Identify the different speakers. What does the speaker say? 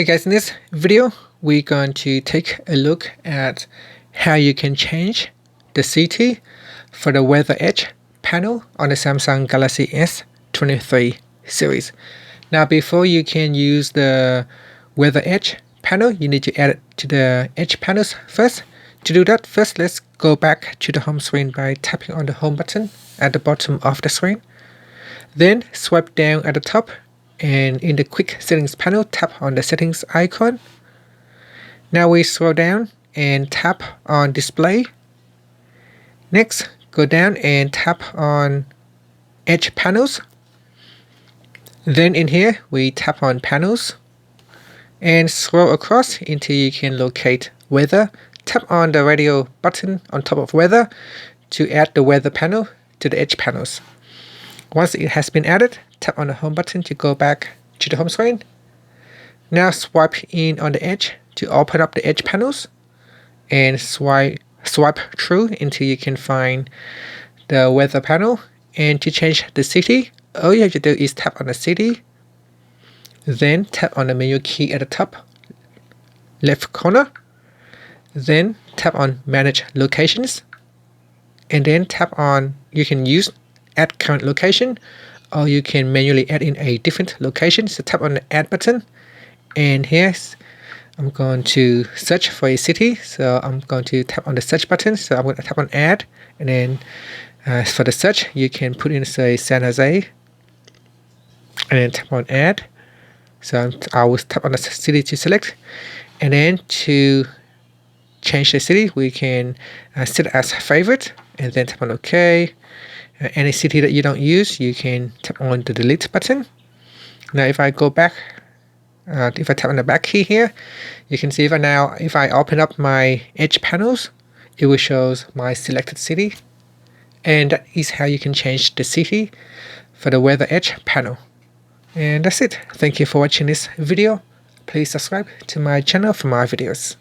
Speaker 1: Hey guys, in this video we're going to take a look at how you can change the city for the weather edge panel on the Samsung Galaxy S23 series. Now before you can use the weather edge panel, you need to add it to the edge panels first. To do that, first let's go back to the home screen by tapping on the home button at the bottom of the screen. Then swipe down at the top, and in the quick settings panel, tap on the settings icon. Now we scroll down and tap on display. Next, go down and tap on edge panels. Then in here, we tap on panels and scroll across until you can locate weather. Tap on the radio button on top of weather to add the weather panel to the edge panels. Once it has been added, tap on the home button to go back to the home screen. Now swipe in on the edge to open up the edge panels and swipe through until you can find the weather panel. And to change the city, all you have to do is tap on the city, then tap on the menu key at the top left corner, then tap on manage locations, and then tap on, you can use add current location, or you can manually add in a different location. So tap on the add button, and here I'm going to search for a city, so I'm going to tap on the search button. So I'm going to tap on add, and then for the search you can put in, say, San Jose, and then tap on add. So I will tap on the city to select, and then to change the city we can set it as favorite, and then tap on OK. Any city that you don't use, you can tap on the delete button. Now if I go back, if I tap on the back key here, you can see if I open up my edge panels, it will show my selected city. And that is how you can change the city for the weather edge panel. And that's it. Thank you for watching this video. Please subscribe to my channel for more videos.